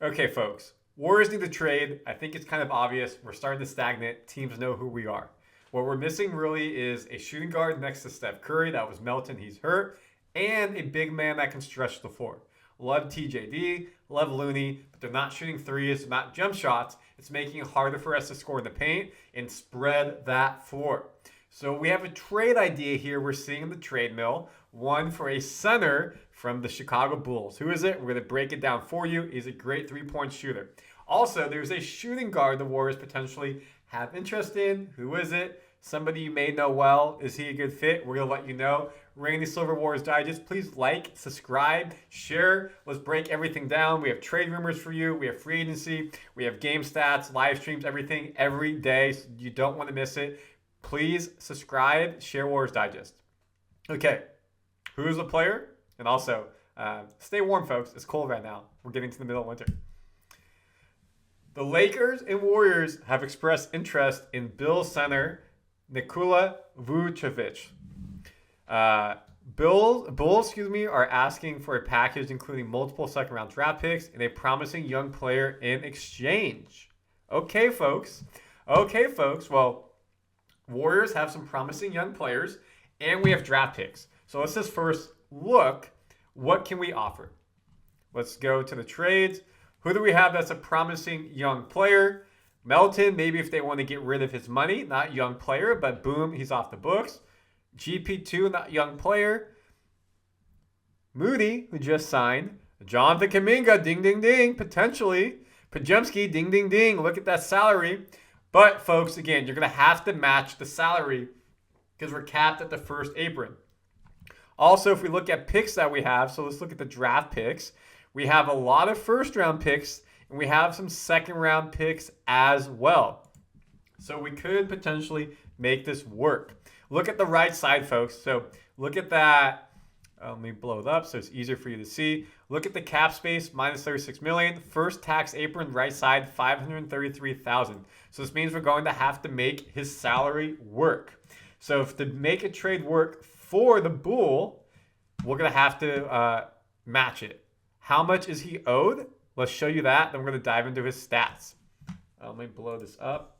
Okay, folks. Warriors need to trade. I think it's kind of obvious. We're starting to stagnate. Teams know who we are. What we're missing really is a shooting guard next to Steph Curry. That was Melton. He's hurt. And a big man that can stretch the floor. Love TJD, love Looney, but they're not shooting threes, they're not jump shots. It's making it harder for us to score in the paint and spread that floor. So we have a trade idea here we're seeing in the trade mill. One for a center from the Chicago Bulls. Who is it? We're going to break it down for you. He's a great three-point shooter. Also, there's a shooting guard the Warriors potentially have interest in. Who is it? Somebody you may know well. Is he a good fit? We're going to let you know. Randy Silver Warriors Digest. Please like, subscribe, share. Let's break everything down. We have trade rumors for you. We have free agency. We have game stats, live streams, everything every day. So you don't want to miss it. Please subscribe, share Warriors Digest. Okay, who's the player? And also, stay warm, folks. It's cold right now. We're getting to the middle of winter. The Lakers and Warriors have expressed interest in Bills center Nikola Vucevic. Bulls, are asking for a package including multiple second-round draft picks and a promising young player in exchange. Okay, folks. Well, Warriors have some promising young players, and we have draft picks. So let's just first look, what can we offer? Let's go to the trades. Who do we have that's a promising young player? Melton, maybe if they want to get rid of his money, not young player, but boom, he's off the books. GP2, not young player. Moody, who just signed. Jonathan Kuminga, ding, ding, ding, potentially. Podziemski, ding, ding, ding. Look at that salary. But, folks, again, you're going to have to match the salary because we're capped at the first apron. Also, if we look at picks that we have, so let's look at the draft picks. We have a lot of first-round picks, and we have some second-round picks as well. So we could potentially make this work. Look at the right side, folks. So look at that. Let me blow it up so it's easier for you to see. Look at the cap space, minus $36 million. First tax apron, right side, $533,000. So this means we're going to have to make his salary work. So if to make a trade work for the Bull, we're going to have to match it. How much is he owed? Let's show you that. Then we're going to dive into his stats. Let me blow this up.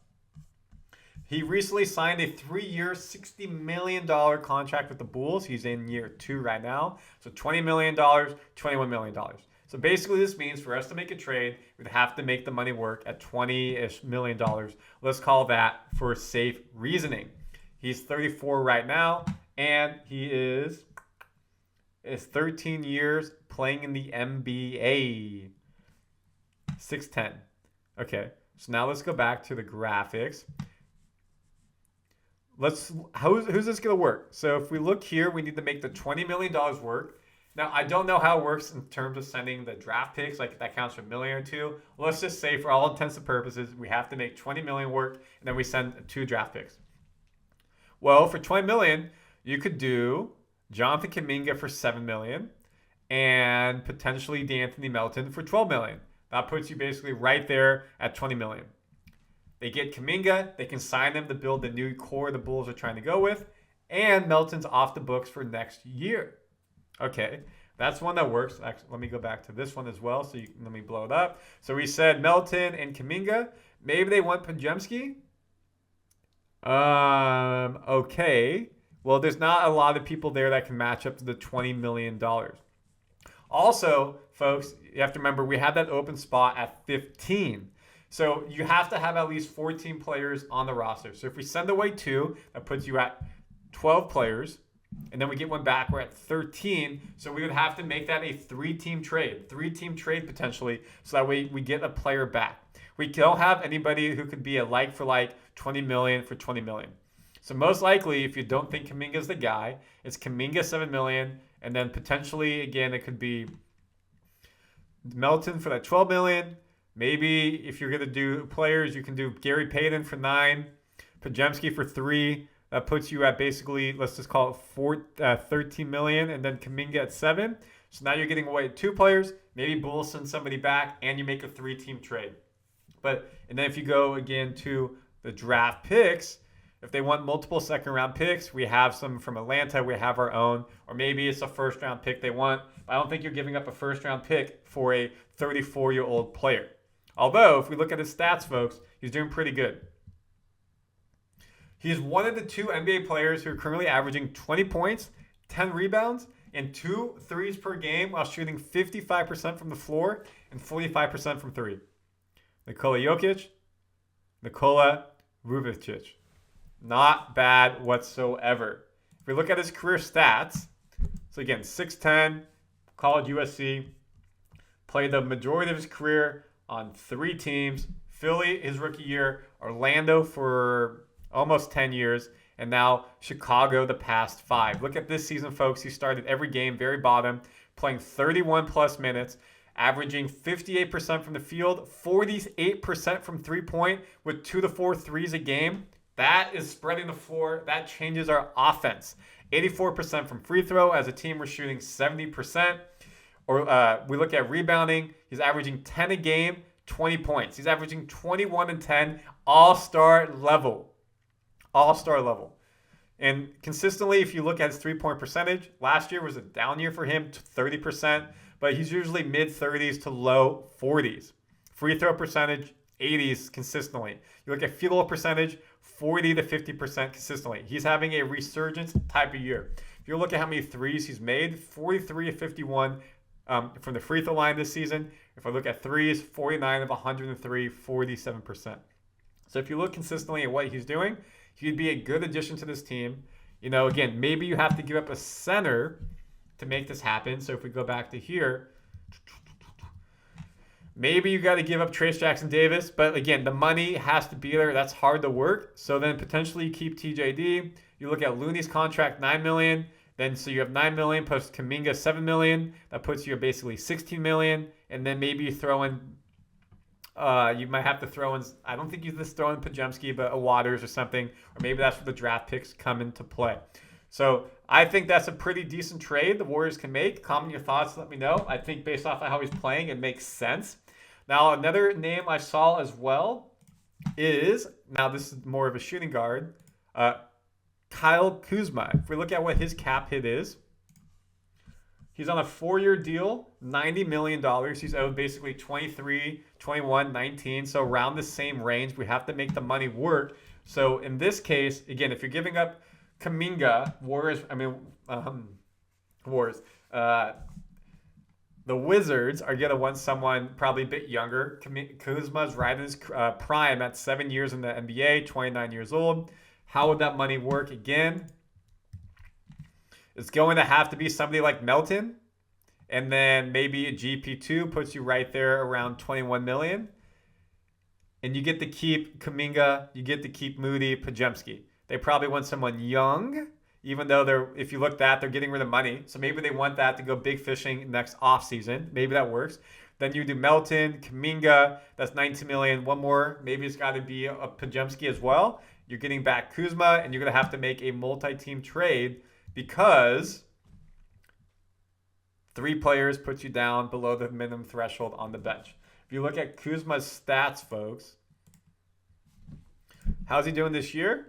He recently signed a 3-year, $60 million contract with the Bulls. He's in year 2 right now. So $20 million, $21 million. So basically this means for us to make a trade, we'd have to make the money work at $20-ish million. Let's call that for safe reasoning. He's 34 right now, and he is 13 years playing in the NBA. 6'10". Okay, so now let's go back to the graphics. Who's this going to work? So if we look here, we need to make the $20 million work. Now, I don't know how it works in terms of sending the draft picks, like that counts for a million or two. Let's just say for all intents and purposes, we have to make $20 million work, and then we send 2 draft picks. Well, for $20 million, you could do Jonathan Kuminga for $7 million and potentially DeAnthony Melton for $12 million. That puts you basically right there at $20 million. They get Kuminga, they can sign him to build the new core the Bulls are trying to go with, and Melton's off the books for next year. Okay, that's one that works. Actually, let me go back to this one as well, so let me blow it up. So we said Melton and Kuminga. Maybe they want Podziemski. Okay. Well, there's not a lot of people there that can match up to the $20 million. Also, folks, you have to remember we have that open spot at 15. So you have to have at least 14 players on the roster. So if we send away 2, that puts you at 12 players. And then we get one back, we're at 13. So we would have to make that a 3-team trade. 3-team trade potentially, so that way we get a player back. We don't have anybody who could be a like-for-like $20 million for $20 million. So most likely, if you don't think Kuminga's the guy, it's Kuminga $7 million. And then potentially, again, it could be Melton for that $12 million. Maybe if you're going to do players, you can do Gary Payton for $9 million, Podziemski for $3 million. That puts you at basically, let's just call it $13 million, and then Kuminga at $7 million. So now you're getting away 2 players. Maybe Bulls send somebody back, and you make a 3-team trade. And then if you go again to the draft picks, if they want multiple second-round picks, we have some from Atlanta. We have our own. Or maybe it's a first-round pick they want. I don't think you're giving up a first-round pick for a 34-year-old player. Although, if we look at his stats, folks, he's doing pretty good. He's one of the 2 NBA players who are currently averaging 20 points, 10 rebounds, and 2 threes per game while shooting 55% from the floor and 45% from 3. Nikola Vucevic. Not bad whatsoever. If we look at his career stats, so again, 6'10", college USC, played the majority of his career on 3 teams. Philly his rookie year, Orlando for almost 10 years, and now Chicago the past 5. Look at this season, folks. He started every game, very bottom, playing 31-plus minutes, averaging 58% from the field, 48% from three-point with 2 to 4 threes a game. That is spreading the floor. That changes our offense. 84% from free throw. As a team, we're shooting 70%. Or we look at rebounding. He's averaging 10 a game, 20 points. He's averaging 21 and 10, all-star level. All-star level. And consistently, if you look at his three-point percentage, last year was a down year for him, 30%, but he's usually mid-30s to low 40s. Free throw percentage, 80s consistently. You look at field goal percentage, 40 to 50% consistently. He's having a resurgence type of year. If you look at how many threes he's made, 43 of 51 from the free throw line this season. If I look at threes, 49 of 103, 47%. So if you look consistently at what he's doing, he'd be a good addition to this team. You know, again, maybe you have to give up a center to make this happen. So if we go back to here, maybe you got to give up Trayce Jackson-Davis. But again, the money has to be there. That's hard to work. So then potentially you keep TJD. You look at Looney's contract, $9 million. Then so you have $9 million plus Kuminga, $7 million. That puts you at basically $16 million. And then maybe you throw in you might have to throw in, I don't think you just throw in Podziemski, but a Waters or something, or maybe that's where the draft picks come into play. So I think that's a pretty decent trade the Warriors can make. Comment your thoughts, let me know. I think based off of how he's playing, it makes sense. Now, another name I saw as well is, now this is more of a shooting guard, Kyle Kuzma. If we look at what his cap hit is, he's on a 4-year deal, $90 million. He's owed basically 23, 21, 19. So around the same range. We have to make the money work. So in this case, again, if you're giving up Kuminga, the Wizards are going to want someone probably a bit younger. Kuzma's right in his prime at 7 years in the NBA, 29 years old. How would that money work again? It's going to have to be somebody like Melton. And then maybe a GP2 puts you right there around 21 million. And you get to keep Kuminga, you get to keep Moody, Podziemski. They probably want someone young, even though if you look at, they're getting rid of money. So maybe they want that to go big fishing next offseason. Maybe that works. Then you do Melton, Kuminga, that's 19 million. One more, maybe it's got to be a Podziemski as well. You're getting back Kuzma, and you're going to have to make a multi-team trade because 3 players put you down below the minimum threshold on the bench. If you look at Kuzma's stats, folks, how's he doing this year?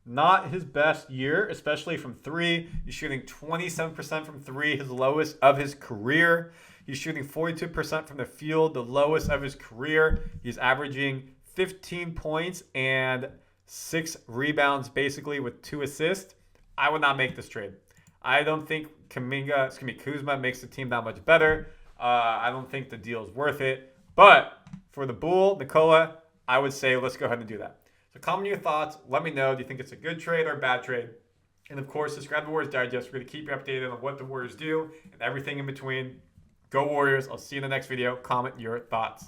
Not his best year, especially from 3. He's shooting 27% from 3, his lowest of his career. He's shooting 42% from the field, the lowest of his career. He's averaging 15 points and 6 rebounds, basically, with 2 assists. I would not make this trade. I don't think Kuzma makes the team that much better. I don't think the deal is worth it. But for the Bull, Nikola, I would say let's go ahead and do that. So comment your thoughts. Let me know. Do you think it's a good trade or a bad trade? And, of course, subscribe to the Warriors Digest. We're going to keep you updated on what the Warriors do and everything in between. Go Warriors. I'll see you in the next video. Comment your thoughts.